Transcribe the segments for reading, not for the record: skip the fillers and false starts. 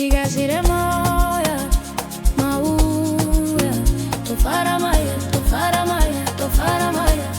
Tigasire maya, mauya, to Farai Maya, to Farai Maya, to Farai Maya.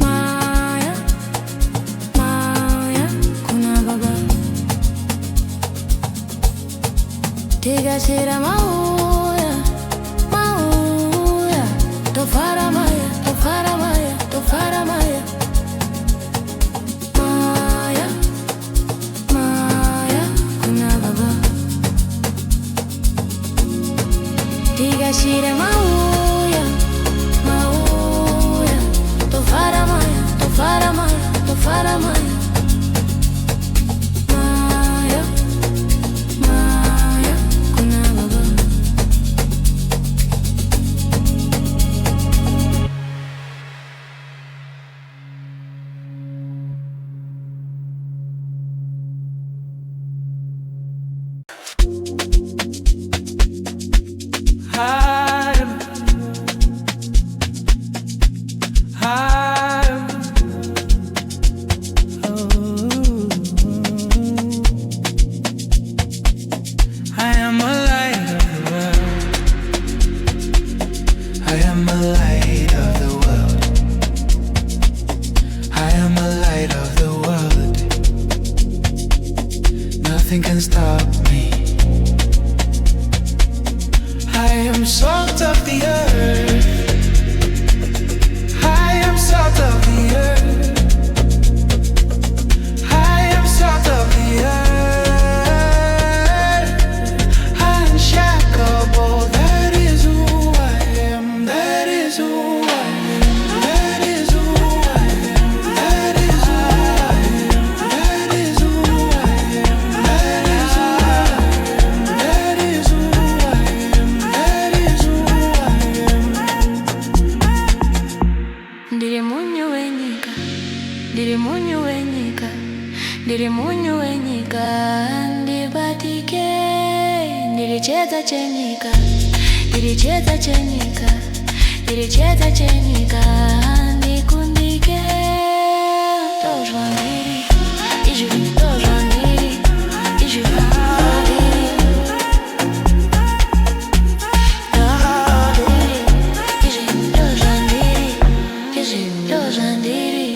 Maya, Maya, kuna baba. Tigasire mauya, mauya, to Farai Maya, to Farai Maya, to Farai Maya. Shire mauya, mauya, to Farai Maya, to Farai Maya, to Farai Maya. Maya, Maya, kuna baba. Nothing can stop me. I am salt of the earth. I am salt of the earth. I am salt of the earth. Unshakable, that is who I am. That is who I am. That is who I am. That is who I am. That is who I am. Ndiri munyu wenyika, ndibatike, ndirichedza chenyika, ndirichedza chenyika, ndirichedza chenyika, ndikundike, tozva ndiri, izvi tozva ndiri, izvi ndiri,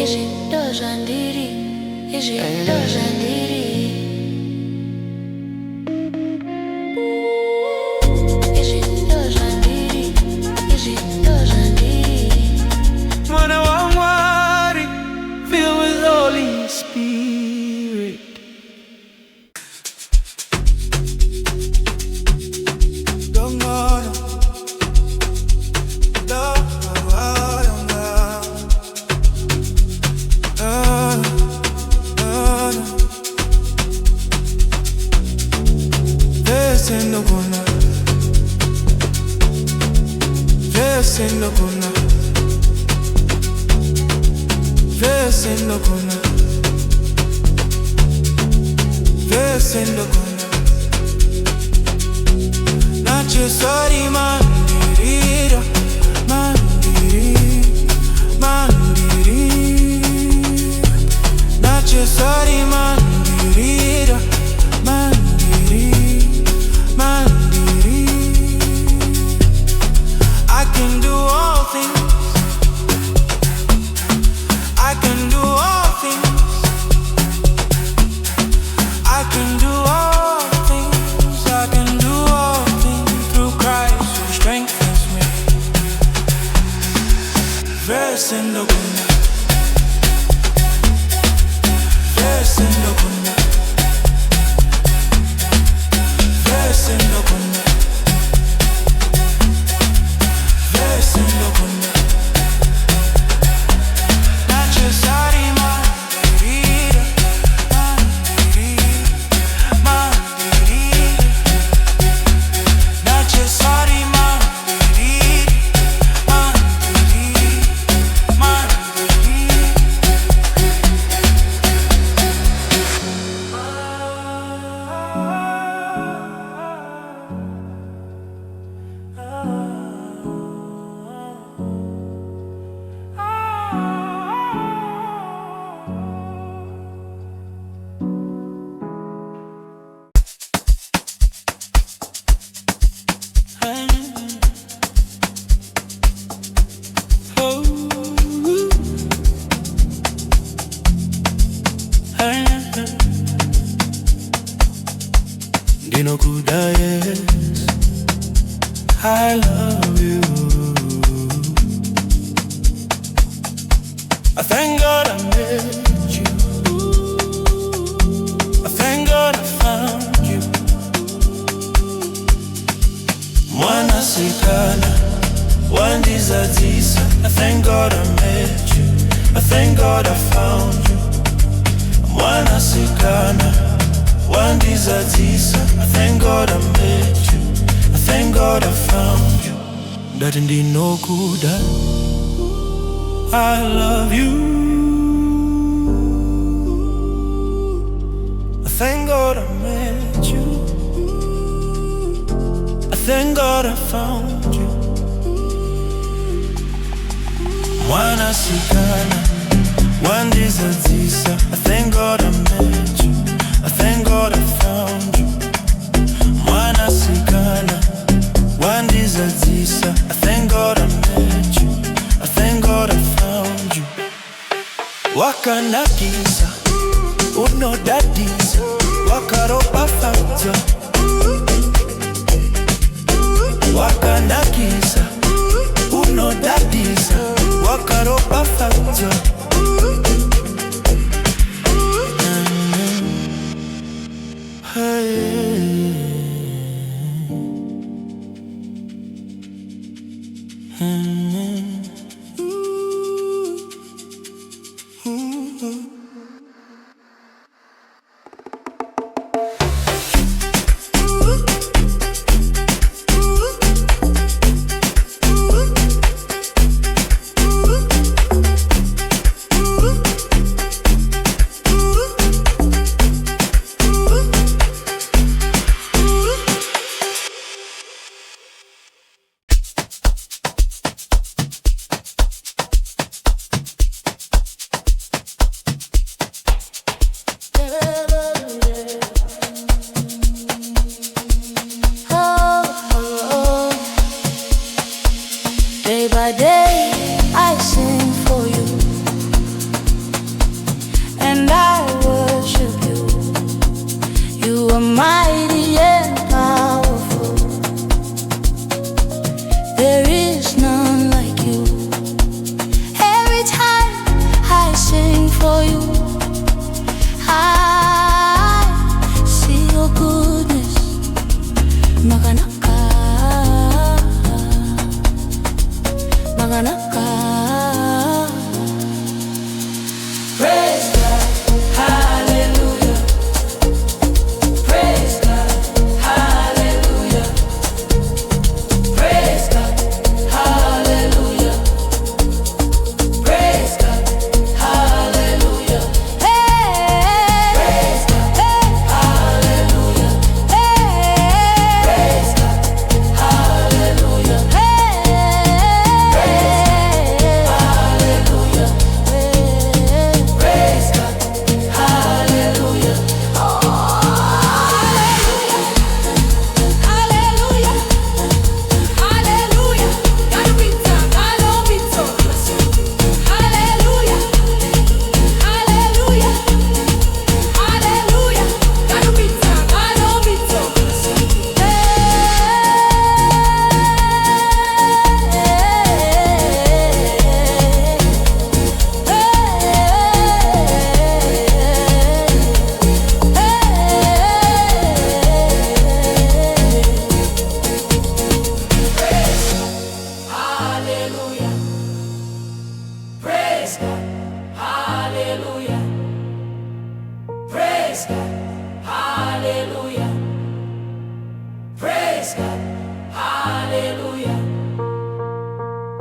izvi tozva ndiri, izvi tozva ndiri. Filled with Holy Spirit. Sorry, mandirira, mandiri, mandiri. Not your sorry, mandirira, mandiri, mandiri. I can do all things. I can do all things. I can do all things. I can do all things through Christ who strengthens me. Verse in the Guna. Verse in the Guna. Verse in the Guna. Verse in the Guna. Not your sorry, man. Ndinokuda, yes, I love you. I thank God I met you. I thank God I found you. Mwana sikana, wandizadzisa. I thank God I met you. I thank God I found you. Mwana sikana, wandizadzisa. I thank God I met you. I thank God I found you. That ndinokuda, I love you. I thank God I met you. I thank God I found you. Mwana sikana, wandizadzisa. I thank God I met you. I thank God I found you. Mwana sikana, wandizadzisa. I thank God I met you. I thank God I found you. Wakanakisa, unodadisa, wakaropa factor. Wakanakisa, unodadisa, wakaropa factor. Day by day I sing for you, and I worship you. You are mighty and powerful. There is none like you. Every time I sing for you, I see your goodness. Maganaka, Maganaka. Praise God, hallelujah. Praise God, hallelujah. Praise God, hallelujah. Praise God, hallelujah. Hey, praise God, hallelujah. Hey, praise God, hallelujah. Hey, praise God, hallelujah. Praise God, hallelujah. Oh, hallelujah, hallelujah, hallelujah. Gotta be done, gotta be done. Hallelujah, hallelujah, hallelujah. Gotta be done, gotta be done. Hallelujah. Praise God. Hallelujah. Praise God. Hallelujah. Praise God. Hallelujah.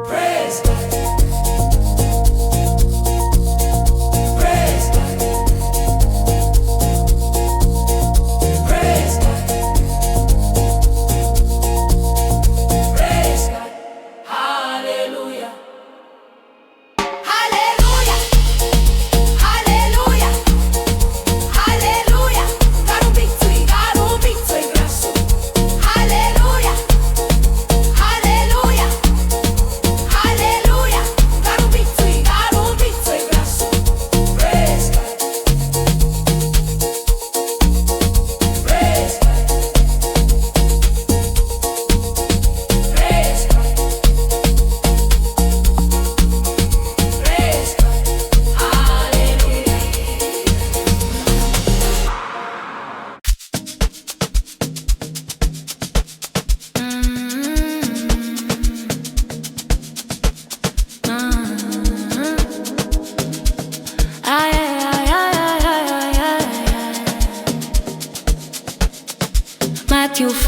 Praise God. Praise God. Praise God. Praise God. Hallelujah. Hallelujah. Hallelujah. Hallelujah.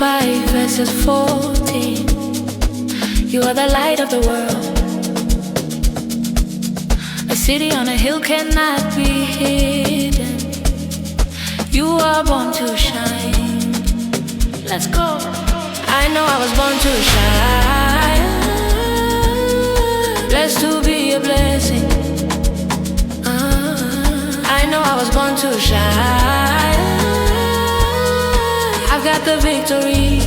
5 verses 14. You are the light of the world. A city on a hill cannot be hidden. You are born to shine. Let's go. I know I was born to shine. Blessed to be a blessing. I know I was born to shine. I've got the victory.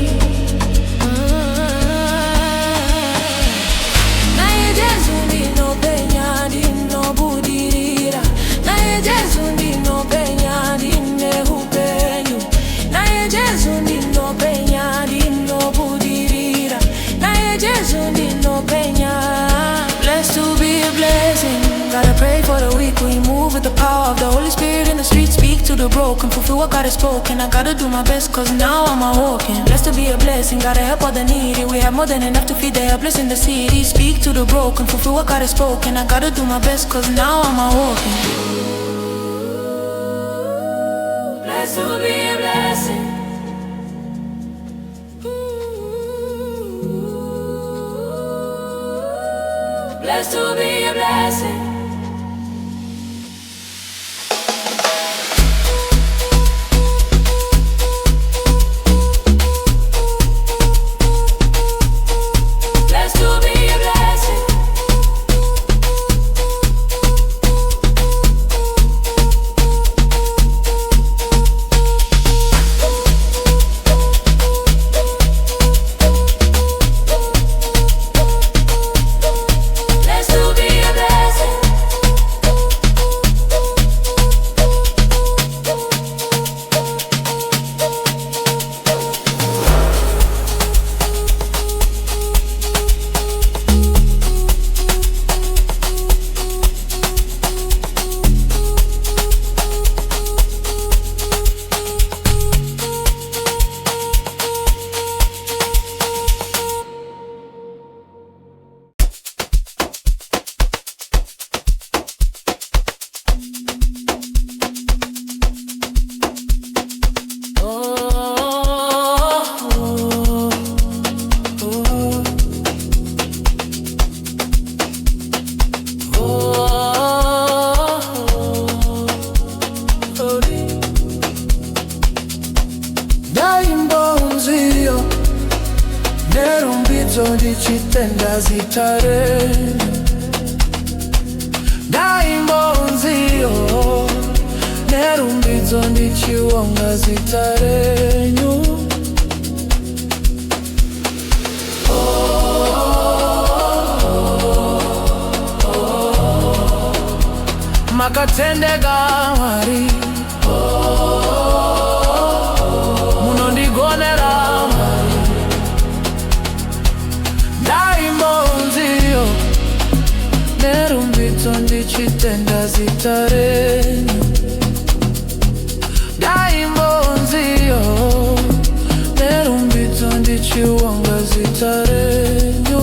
Blessed to be a blessing. Gotta pray for the weak. We move with the power of the Holy Spirit in the streets. Speak to the broken, fulfill what God has spoken. I gotta do my best, cause now I'm walking. Blessed to be a blessing, gotta help all the needy. We have more than enough to feed the helpless in the city. Speak to the broken, fulfill what God has spoken. I gotta do my best, cause now I'm walking. Blessed to be a blessing. Blessed to be a blessing. Blessed to be a blessing. Makatendeka Mwari, munondigonera Mwari, ndaimbonziyo nerumbidzo ndichitenda zita renyu. Ndaimbonziyo nerumbidzo ndichiwonga zita renyu.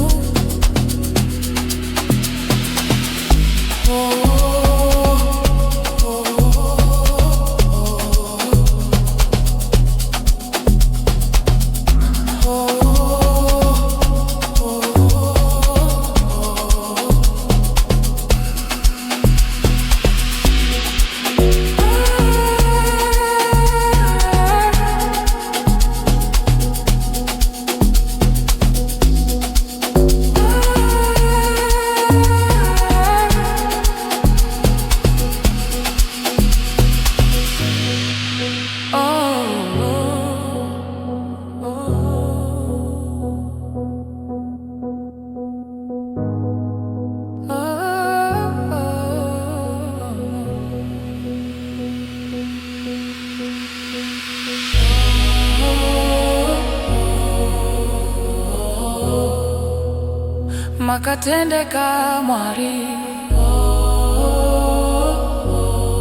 Makatendeka Mwari,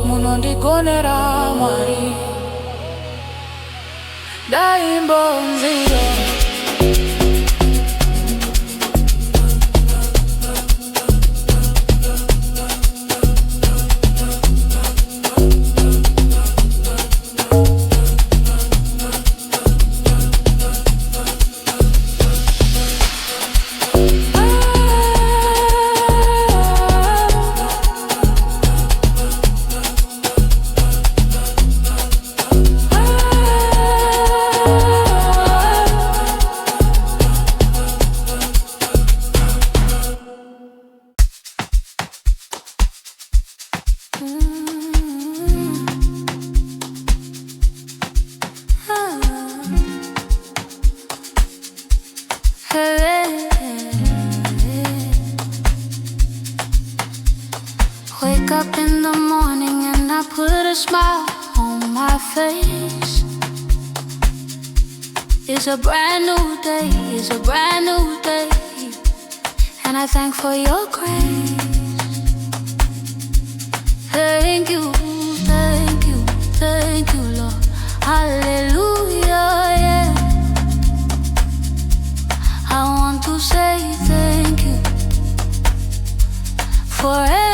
munondigonera Mwari, ndaimbonziyo. Wake up in the morning and I put a smile on my face. It's a brand new day, it's a brand new day, and I thank for your grace. Thank you, thank you, thank you, Lord. Hallelujah, yeah. I want to say thank you for everything.